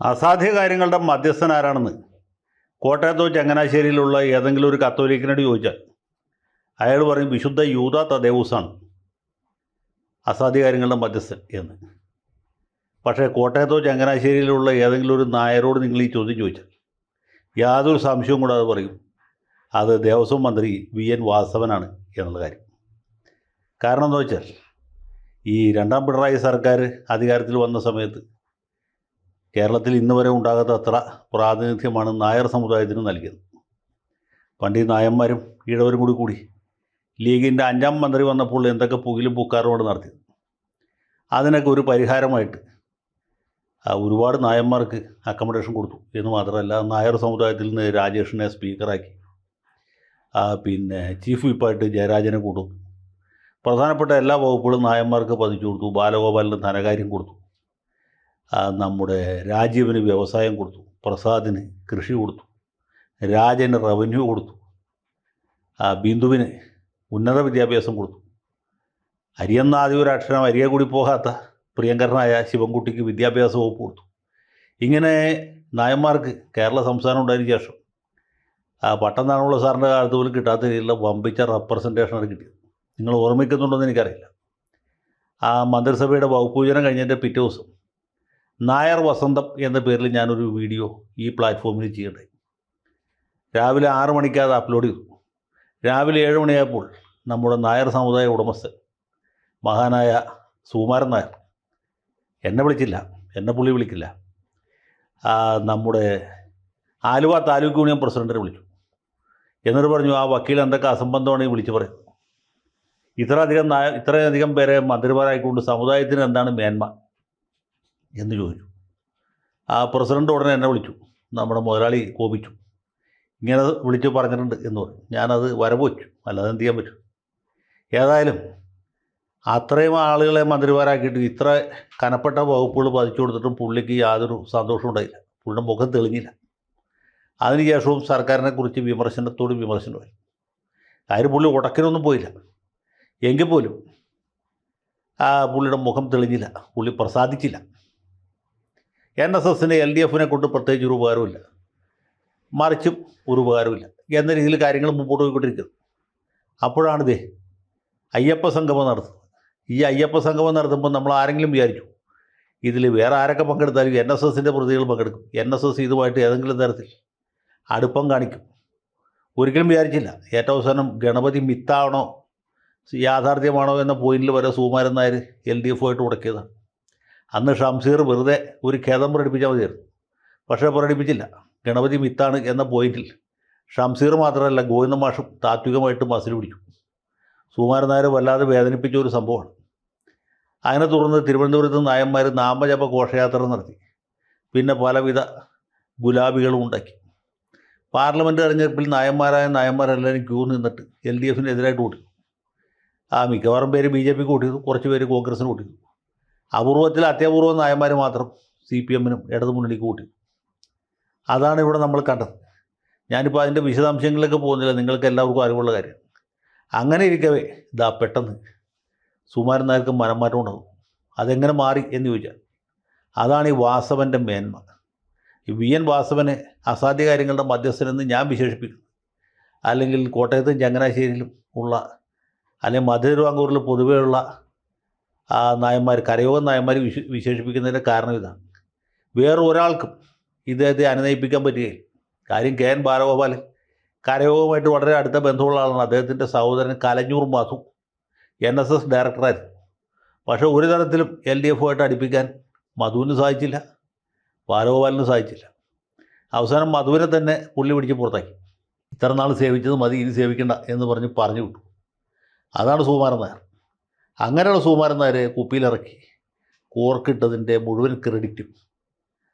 അസാധ്യ കാര്യങ്ങളുടെ മധ്യസ്ഥൻ ആരാണെന്ന് കോട്ടയത്തോ ചങ്ങനാശ്ശേരിയിലുള്ള ഏതെങ്കിലും ഒരു കത്തോലിക്കനോട് ചോദിച്ചാൽ അയാൾ പറയും വിശുദ്ധ യൂദാ തദേവൂസാണ് അസാധ്യ കാര്യങ്ങളുടെ മധ്യസ്ഥൻ എന്ന്. പക്ഷേ കോട്ടയത്തോ ചങ്ങനാശ്ശേരിയിലുള്ള ഏതെങ്കിലും ഒരു നായരോട് നിങ്ങൾ ഈ ചോദ്യം ചോദിച്ചാൽ യാതൊരു സംശയവും കൂടാതെ പറയും അത് ദേവസ്വം മന്ത്രി വി.എൻ. വാസവനാണ് എന്നുള്ള കാര്യം. കാരണം എന്താ വെച്ചാൽ ഈ രണ്ടാം പിണറായി സർക്കാർ അധികാരത്തിൽ വന്ന സമയത്ത് കേരളത്തിൽ ഇന്ന് വരെ ഉണ്ടാകാത്ത അത്ര പ്രാതിനിധ്യമാണ് നായർ സമുദായത്തിന് നൽകിയത്. പണ്ട് ഈ നായന്മാരും ഈഴവരും കൂടി ലീഗിൻ്റെ 5ാം മന്ത്രി വന്നപ്പോൾ എന്തൊക്കെ പുകിലും പുക്കാറുമാണ് നടത്തിയത്. അതിനൊക്കെ ഒരു പരിഹാരമായിട്ട് ഒരുപാട് നായന്മാർക്ക് അക്കോമഡേഷൻ കൊടുത്തു എന്ന് മാത്രമല്ല, നായർ സമുദായത്തിൽ നിന്ന് രാജേഷിനെ സ്പീക്കറാക്കി, പിന്നെ ചീഫ് വിപ്പായിട്ട് ജയരാജനെ കൊണ്ടുവന്നു. പ്രധാനപ്പെട്ട എല്ലാ വകുപ്പുകളും നായന്മാർക്ക് പതിച്ചു കൊടുത്തു. ബാലഗോപാലിന് ധനകാര്യം കൊടുത്തു, നമ്മുടെ രാജീവിന് വ്യവസായം കൊടുത്തു, പ്രസാദിന് കൃഷി കൊടുത്തു, രാജന് റവന്യൂ കൊടുത്തു, ബിന്ദുവിന് ഉന്നത വിദ്യാഭ്യാസം കൊടുത്തു. അരിയെന്ന ആദ്യം ഒരു അക്ഷരം അരിയെ കൂടി പോകാത്ത പ്രിയങ്കരനായ ശിവൻകുട്ടിക്ക് വിദ്യാഭ്യാസ വകുപ്പ് കൊടുത്തു. ഇങ്ങനെ നായന്മാർക്ക് കേരള സംസ്ഥാനം ഉണ്ടായതിനു ശേഷം പട്ടംതാണുള്ള സാറിൻ്റെ കാലത്ത് പോലും കിട്ടാത്ത രീതിയിലുള്ള വമ്പിച്ച റെപ്രസെൻറ്റേഷനാണ് കിട്ടിയത്. നിങ്ങൾ ഓർമ്മിക്കുന്നുണ്ടോയെന്ന് എനിക്കറിയില്ല. ആ മന്ത്രിസഭയുടെ വകുപ്പ് പൂജനം കഴിഞ്ഞതിൻ്റെ പിറ്റേ ദിവസം നായർ വസന്തം എന്ന പേരിൽ ഞാനൊരു വീഡിയോ ഈ പ്ലാറ്റ്ഫോമിൽ ചെയ്യണ്ടായി. രാവിലെ 6 മണിക്ക് അത് അപ്ലോഡ് ചെയ്തു. രാവിലെ 7 മണിയായപ്പോൾ നമ്മുടെ നായർ സമുദായ ഉടമസ്ഥൻ മഹാനായ സുകുമാരൻ നായർ എന്നെ വിളിച്ചില്ല, എന്നെ പുള്ളി വിളിക്കില്ല, നമ്മുടെ ആലുവ താലൂക്ക് യൂണിയൻ പ്രസിഡൻറ്റിനെ വിളിച്ചു. എന്നിട്ട് പറഞ്ഞു, ആ വക്കീൽ എന്തൊക്കെ അസംബന്ധമാണ് ഈ വിളിച്ചു പറയുന്നത്, ഇത്രയധികം പേരെ മന്ത്രിമാരായിക്കൊണ്ട് സമുദായത്തിന് എന്താണ് മേന്മ എന്ന് ചോദിച്ചു. ആ പ്രസിഡൻ്റ് ഉടനെ എന്നെ വിളിച്ചു. നമ്മുടെ മുതലാളി കോപിച്ചു. ഇങ്ങനെ വിളിച്ച് പറഞ്ഞിട്ടുണ്ട് എന്ന് പറഞ്ഞു. ഞാനത് വരവ് വെച്ചു, അല്ലാതെ എന്ത് ചെയ്യാൻ പറ്റും. ഏതായാലും അത്രയും ആളുകളെ മന്ത്രിമാരാക്കിയിട്ട് ഇത്ര കനപ്പെട്ട വകുപ്പുകൾ പതിച്ചു കൊടുത്തിട്ടും പുള്ളിക്ക് യാതൊരു സന്തോഷവും ഉണ്ടായില്ല. പുള്ളിയുടെ മുഖം തെളിഞ്ഞില്ല. അതിനുശേഷവും സർക്കാരിനെ കുറിച്ച് വിമർശനത്തോട് വിമർശനമായി. കാര്യം പുള്ളി ഉടക്കിനൊന്നും പോയില്ല. എങ്കിൽ പോലും പുള്ളിയുടെ മുഖം തെളിഞ്ഞില്ല, പുള്ളി പ്രസാദിച്ചില്ല. NSSന് LDFനെ കൊണ്ട് പ്രത്യേകിച്ച് ഒരു ഉപകാരമില്ല, മറിച്ചും ഒരു ഉപകാരമില്ല എന്ന രീതിയിൽ കാര്യങ്ങൾ മുമ്പോട്ട് പോയിക്കൊണ്ടിരിക്കുന്നത്. അപ്പോഴാണിതേ അയ്യപ്പ സംഗമം നടത്തുന്നത്. ഈ അയ്യപ്പ സംഗമം നടത്തുമ്പോൾ നമ്മൾ ആരെങ്കിലും വിചാരിച്ചു ഇതിൽ വേറെ ആരൊക്കെ പങ്കെടുത്താലും NSSൻ്റെ പ്രതികൾ പങ്കെടുക്കും, NSS ഇതുമായിട്ട് ഏതെങ്കിലും തരത്തിൽ അടുപ്പം കാണിക്കും. ഒരിക്കലും വിചാരിച്ചില്ല. ഏറ്റവും അവസാനം ഗണപതി മിത്താണോ യാഥാർത്ഥ്യമാണോ എന്ന പോയിന്റിൽ വരെ സുകുമാരൻ നായർ LDFുമായിട്ട് ഉടക്കിയതാണ്. അന്ന് ഷംസീർ വെറുതെ ഒരു ഖേദം പ്രകടിപ്പിച്ചാൽ മതിയായിരുന്നു. പക്ഷേ പ്രകടിപ്പിച്ചില്ല. ഗണപതി മിത്താണ് എന്ന പോയിന്റിൽ ഷംസീർ മാത്രമല്ല ഗോവിന്ദ മാഷും താത്വികമായിട്ട് മസിൽ പിടിച്ചു. സുകുമാരൻ നായർ വല്ലാതെ വേദനിപ്പിച്ച ഒരു സംഭവമാണ്. അതിനെ തുടർന്ന് തിരുവനന്തപുരത്ത് നായന്മാർ നാമജപ ഘോഷയാത്ര നടത്തി. പിന്നെ പലവിധ ഗുലാബികളും ഉണ്ടാക്കി. പാർലമെൻറ്റ് തെരഞ്ഞെടുപ്പിൽ നായന്മാരെല്ലാവരും ക്യൂ നിന്നിട്ട് LDFനെതിരായിട്ട് വോട്ട് ചെയ്തു. മിക്കവാറും പേര് BJPക്ക് വോട്ട് ചെയ്തു, കുറച്ച് പേര് കോൺഗ്രസിന് വോട്ട് ചെയ്തു. അപൂർവത്തിൽ അത്യപൂർവം നായന്മാർ മാത്രം CPMനും ഇടതുമുന്നണിക്ക് വോട്ട് ചെയ്തു. അതാണ് ഇവിടെ നമ്മൾ കണ്ടത്. ഞാനിപ്പോൾ അതിൻ്റെ വിശദാംശങ്ങളിലേക്ക് പോകുന്നില്ല, നിങ്ങൾക്ക് എല്ലാവർക്കും അറിവുള്ള കാര്യം. അങ്ങനെ ഇരിക്കവേ പെട്ടെന്ന് സുകുമാരൻ നായർക്ക് മനംമാറ്റം ഉണ്ടാകും. അതെങ്ങനെ മാറി എന്ന് ചോദിച്ചാൽ അതാണ് ഈ വാസവൻ്റെ മേന്മ. ഈ V.N. വാസവനെ അസാധ്യ കാര്യങ്ങളുടെ മധ്യസ്ഥനെന്ന് ഞാൻ വിശേഷിപ്പിക്കുന്നു. അല്ലെങ്കിൽ കോട്ടയത്തും ചങ്ങനാശ്ശേരിയിലും ഉള്ള, അല്ലെങ്കിൽ മധ്യ പൊതുവെയുള്ള നായന്മാർ, കരയോഗം നായന്മാർ വിശേഷിപ്പിക്കുന്നതിൻ്റെ കാരണം ഇതാണ്. വേറൊരാൾക്കും ഇദ്ദേഹത്തെ അനുനയിപ്പിക്കാൻ പറ്റുകയില്ല. കാര്യം KN ബാലഗോപാലൻ കരയോഗവുമായിട്ട് വളരെ അടുത്ത ബന്ധമുള്ള ആളാണ്. അദ്ദേഹത്തിൻ്റെ സഹോദരൻ കലഞ്ഞൂർ മധു NSS ഡയറക്ടറായിരുന്നു. പക്ഷേ ഒരു തരത്തിലും LDFുമായിട്ട് അടുപ്പിക്കാൻ മധുവിന് സാധിച്ചില്ല, ബാലഗോപാലിന് സാധിച്ചില്ല. അവസാനം മധുവിനെ തന്നെ പുള്ളി പിടിച്ച് പുറത്താക്കി. ഇത്ര നാൾ സേവിച്ചത് മതി, ഇനി സേവിക്കേണ്ട എന്ന് പറഞ്ഞു വിട്ടു. അതാണ് സുകുമാരൻ നായർ. അങ്ങനെയുള്ള സുകുമാരൻ നായരെ കുപ്പിയിലിറക്കി കോർക്കിട്ടതിൻ്റെ മുഴുവൻ ക്രെഡിറ്റും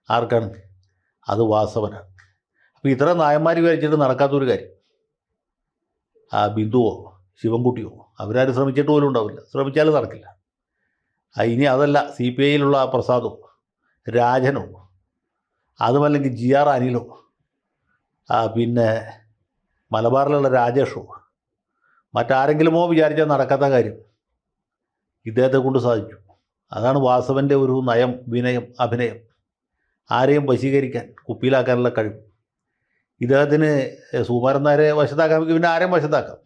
ആർക്കാണ്? അത് വാസവനാണ്. അപ്പോൾ ഇത്ര നായന്മാർ വിചാരിച്ചിട്ട് നടക്കാത്തൊരു കാര്യം ബിന്ദുവോ ശിവൻകുട്ടിയോ അവരാരും ശ്രമിച്ചിട്ട് പോലും ഉണ്ടാവില്ല. ശ്രമിച്ചാലും നടക്കില്ല. ഇനി അതല്ല, CPIയിലുള്ള പ്രസാദോ രാജനോ അതുമല്ലെങ്കിൽ GR അനിലോ പിന്നെ മലബാറിലുള്ള രാജേഷോ മറ്റാരെങ്കിലുമോ വിചാരിച്ചാൽ നടക്കാത്ത കാര്യം ഇദ്ദേഹത്തെ കൊണ്ട് സാധിച്ചു. അതാണ് വാസവൻ്റെ ഒരു നയം, വിനയം, അഭിനയം. ആരെയും വശീകരിക്കാൻ കുപ്പിയിലാക്കാനുള്ള കഴിവ്. ഇദ്ദേഹത്തിന് സുകുമാരൻ നായരെ വശത്താക്കാൻ പിന്നെ ആരെയും വശത്താക്കാം.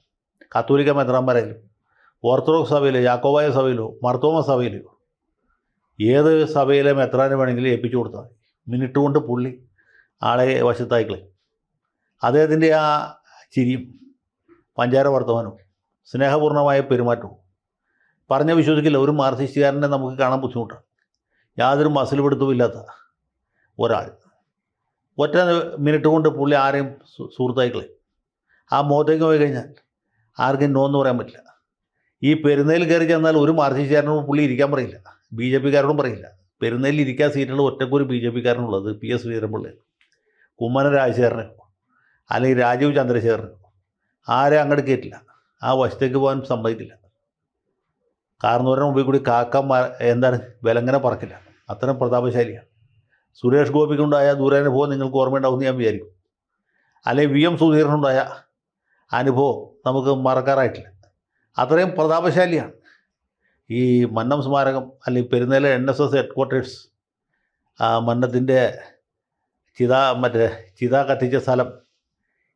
കത്തോലിക്ക മെത്രാന്മാരായാലും ഓർത്തഡോക്സ് സഭയിലോ യാക്കോബായ സഭയിലോ മർത്തോമ സഭയിലോ ഏത് സഭയിലെ മെത്രാനെ വേണമെങ്കിലും ഏൽപ്പിച്ചു കൊടുത്താൽ മതി. മിനിറ്റ് കൊണ്ട് പുള്ളി ആളെ വശത്തായിക്കളെ. അദ്ദേഹത്തിൻ്റെ ആ ചിരിയും പഞ്ചാര വർത്തമാനവും സ്നേഹപൂർണ്ണമായ പെരുമാറ്റവും പറഞ്ഞ വിശ്വസിക്കില്ല. ഒരു മാർക്സിസ്റ്റുകാരനെ നമുക്ക് കാണാൻ ബുദ്ധിമുട്ടാണ്. യാതൊരു മസിൽ പിടുത്തവും ഇല്ലാത്ത ഒരാൾ ഒറ്റ മിനിറ്റ് കൊണ്ട് പുള്ളി ആരെയും സുഹൃത്തായിക്കളെ. ആ മുഖത്തേക്ക് പോയി കഴിഞ്ഞാൽ ആർക്കും നോ എന്ന് പറയാൻ പറ്റില്ല. ഈ പെരുന്നയിൽ കയറി ചെന്നാൽ ഒരു മാർക്സിസ്റ്റുകാരനോട് പുള്ളി ഇരിക്കാൻ പറയില്ല, ബി ജെ പിക്കാരോടും പറയില്ല. പെരുന്നയിൽ ഇരിക്കാൻ സീറ്റുള്ള ഒറ്റക്കൊരു ബി ജെ പിക്കാരനുള്ളത് PS ശ്രീധരൻപിള്ള, കുമ്മനം രാജശേഖരനോ അല്ലെങ്കിൽ രാജീവ് ചന്ദ്രശേഖരനോ ആരെ അങ്ങോട്ട് കയറ്റില്ല. ആ വശത്തേക്ക് പോകാൻ സമ്മതിക്കില്ല. കാരണവരുടെ മുമ്പിൽ കൂടി എന്താണ് വിലങ്ങനെ പറക്കില്ല. അത്തരം പ്രതാപശാലിയാണ്. സുരേഷ് ഗോപിക്കുണ്ടായ ദൂരാനുഭവം നിങ്ങൾക്ക് ഓർമ്മയുണ്ടാവുമെന്ന് ഞാൻ വിചാരിക്കും. അല്ലെങ്കിൽ VM സുധീറിനുണ്ടായ അനുഭവം നമുക്ക് മറക്കാറായിട്ടില്ല. അത്രയും പ്രതാപശാലിയാണ്. ഈ മന്നം സ്മാരകം അല്ലെങ്കിൽ പെരുന്നേലെ NSS ഹെഡ്ക്വാർട്ടേഴ്സ്, മന്നത്തിൻ്റെ ചിത കത്തിച്ച സ്ഥലം,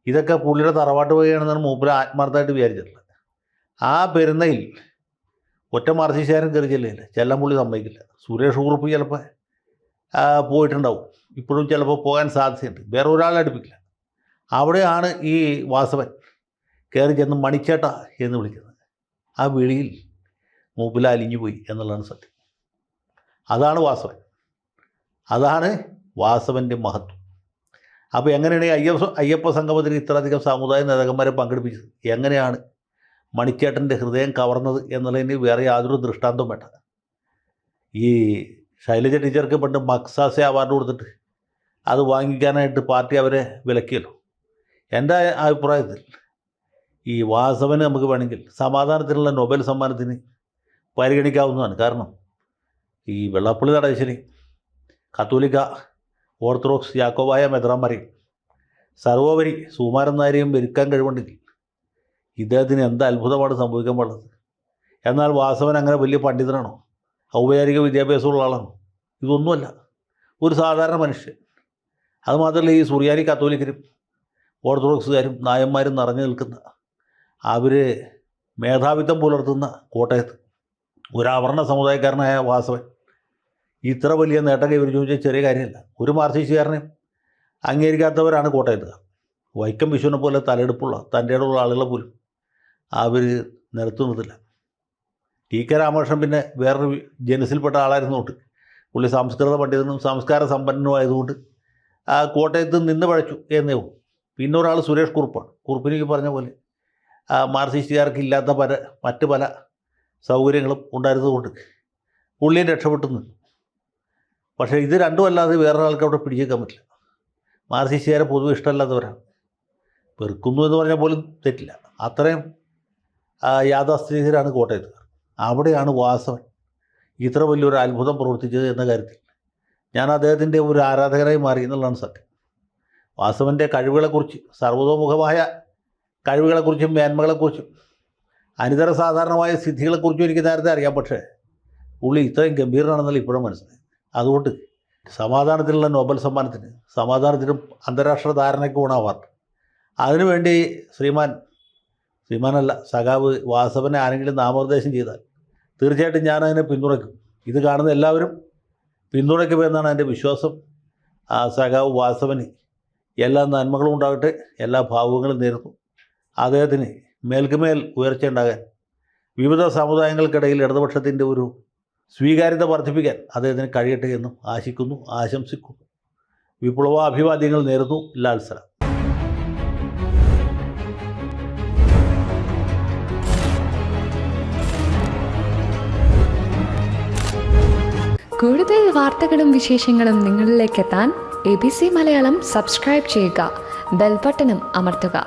ഇതൊക്കെ പുള്ളിയുടെ തറവാട്ട് വഴിയാണെന്നാണ് മൂപ്പര് ആത്മാർത്ഥമായിട്ട് വിചാരിച്ചിട്ടുള്ളത്. ആ പെരുന്നയിൽ ഒറ്റ മാർക്സിസ്റ്റുകാരൻ കയറി ചെല്ലില്ല, ചെല്ലാൻ പുള്ളി സമ്മതിക്കില്ല. സുരേഷ് കുറുപ്പ് ചിലപ്പോൾ പോയിട്ടുണ്ടാവും, ഇപ്പോഴും ചിലപ്പോൾ പോകാൻ സാധ്യതയുണ്ട്. വേറെ ഒരാളെ അടുപ്പിക്കില്ല. അവിടെയാണ് ഈ വാസവൻ കയറി ചെന്ന് മണിച്ചേട്ട എന്ന് വിളിക്കുന്നത്. ആ വിളിയിൽ മൂപ്പിൽ അലിഞ്ഞു പോയി എന്നുള്ളതാണ് സത്യം. അതാണ് വാസവൻ, അതാണ് വാസവൻ്റെ മഹത്വം. അപ്പോൾ എങ്ങനെയാണ് അയ്യപ്പ സംഗമത്തിന് ഇത്രയധികം സാമുദായിക നേതാക്കന്മാരെ പങ്കെടുപ്പിച്ചത്, എങ്ങനെയാണ് മണിച്ചേട്ടൻ്റെ ഹൃദയം കവർന്നത് എന്നുള്ളതിന് വേറെ യാതൊരു ദൃഷ്ടാന്തവും വേണ്ട. ഈ ശൈലജ ടീച്ചർക്ക് പണ്ട് മക്സാസെ അവാർഡ് കൊടുത്തിട്ട് അത് വാങ്ങിക്കാനായിട്ട് പാർട്ടി അവരെ വിലക്കിയല്ലോ. എൻ്റെ അഭിപ്രായത്തിൽ ഈ വാസവന് നമുക്ക് വേണമെങ്കിൽ സമാധാനത്തിനുള്ള നൊബേൽ സമ്മാനത്തിന് പരിഗണിക്കാവുന്നതാണ്. കാരണം ഈ വെള്ളാപ്പള്ളി നടേശനെ കത്തോലിക്ക ഓർത്തഡോക്സ് യാക്കോബായ മെത്രാന്മാരെയും സർവോപരി സുകുമാരൻ നായരെയും വെരുക്കാൻ കഴിവുണ്ടെങ്കിൽ ഇദ്ദേഹത്തിന് എന്ത് അത്ഭുതമാണ് സംഭവിക്കാൻ പാടുള്ളത്. എന്നാൽ വാസവൻ അങ്ങനെ വലിയ പണ്ഡിതനാണോ, ഔപചാരിക വിദ്യാഭ്യാസമുള്ള ആളാണോ? ഇതൊന്നുമല്ല, ഒരു സാധാരണ മനുഷ്യൻ. അതുമാത്രമല്ല, ഈ സുറിയാനി കത്തോലിക്കരും ഓർത്തഡോക്സുകാരും നായന്മാരും നിറഞ്ഞു നിൽക്കുന്ന, അവർ മേധാവിത്വം പുലർത്തുന്ന കോട്ടയത്ത് ഒരാവരണ സമുദായക്കാരനായ വാസവൻ ഇത്ര വലിയ നേട്ടം കൈവരിച്ചു ചോദിച്ചാൽ ചെറിയ കാര്യമല്ല. ഒരു മാർക്സിസ്റ്റുകാരനെയും അംഗീകരിക്കാത്തവരാണ് കോട്ടയത്തുകാർ. വൈക്കം വിശ്വനെ പോലെ തലയെടുപ്പുള്ള തൻ്റെ ഇടമുള്ള ആളുകളെ പോലും അവർ നിരത്തു നിർത്തില്ല. TK രാമകൃഷ്ണൻ പിന്നെ വേറൊരു ജനസിൽപ്പെട്ട ആളായിരുന്നുകൊണ്ട് പുള്ളി സംസ്കൃത പണ്ഡിതനും സംസ്കാര സമ്പന്നനുമായതുകൊണ്ട് ആ കോട്ടയത്ത് നിന്ന് പഴച്ചു എന്നേ ഉള്ളൂ. പിന്നെ ഒരാൾ സുരേഷ് കുറുപ്പാണ്. കുറുപ്പിന് പറഞ്ഞ പോലെ മാർക്സിസ്റ്റുകാർക്ക് ഇല്ലാത്ത മറ്റ് പല സൗകര്യങ്ങളും ഉണ്ടായിരുന്നതുകൊണ്ട് പുള്ളിയും രക്ഷപ്പെട്ടു നിന്നു. പക്ഷേ ഇത് രണ്ടും അല്ലാതെ വേറൊരാൾക്ക് അവിടെ പിടിച്ചേക്കാൻ പറ്റില്ല. മാർക്സിസ്റ്റുകാരെ പൊതുവെ ഇഷ്ടമല്ലാത്തവരാണ്. വെറുക്കുന്നു എന്ന് പറഞ്ഞാൽ പോലും തെറ്റില്ല. അത്രയും യാഥാസ്ഥിതികരാണ് കോട്ടയത്തുകാർ. അവിടെയാണ് വാസവൻ ഇത്ര വലിയൊരു അത്ഭുതം പ്രവർത്തിച്ചത് എന്ന കാര്യത്തിൽ ഞാൻ അദ്ദേഹത്തിൻ്റെ ഒരു ആരാധകനായി മാറി എന്നുള്ളതാണ് സത്യം. വാസവൻ്റെ കഴിവുകളെക്കുറിച്ച്, സർവതോമുഖമായ കഴിവുകളെക്കുറിച്ചും മേന്മകളെക്കുറിച്ചും അനിതര സാധാരണമായ സിദ്ധികളെക്കുറിച്ചും എനിക്ക് നേരത്തെ അറിയാം. പക്ഷേ പുള്ളി ഇത്രയും ഗംഭീരനാണെന്നല്ല ഇപ്പോഴും മനസ്സിലായി. അതുകൊണ്ട് സമാധാനത്തിനുള്ള നോബൽ സമ്മാനത്തിന്, സമാധാനത്തിനും അന്താരാഷ്ട്ര ധാരണയ്ക്ക് ഗുണാവാറുണ്ട്. അതിനുവേണ്ടി ശ്രീമാനല്ല സഖാവ് വാസവനെ ആരെങ്കിലും നാമനിർദ്ദേശം ചെയ്താൽ തീർച്ചയായിട്ടും ഞാനതിനെ പിന്തുണയ്ക്കും. ഇത് കാണുന്ന എല്ലാവരും പിന്തുണയ്ക്കുമെന്നാണ് എൻ്റെ വിശ്വാസം. ആ സഖാവ് വാസവന് എല്ലാ നന്മകളും ഉണ്ടാകട്ടെ, എല്ലാ ഭാവുകങ്ങളും നേരുന്നു. അദ്ദേഹത്തിന് മേൽക്കുമേൽ ഉയർച്ച ഉണ്ടാകാൻ, വിവിധ സമുദായങ്ങൾക്കിടയിൽ ഇടതുപക്ഷത്തിൻ്റെ ഒരു സ്വീകാര്യത വർദ്ധിപ്പിക്കാൻ അദ്ദേഹത്തിന് കഴിയട്ടെ എന്നും ആശിക്കുന്നു, ആശംസിക്കുന്നു. വിപ്ലവാഭിവാദ്യങ്ങൾ നേരുന്നു. ലാൽ സലാം. കൂടുതൽ വാർത്തകളും വിശേഷങ്ങളും നിങ്ങളിലേക്ക് എത്താൻ ABC മലയാളം സബ്സ്ക്രൈബ് ചെയ്യുക, ബെൽ ബട്ടണും അമർത്തുക.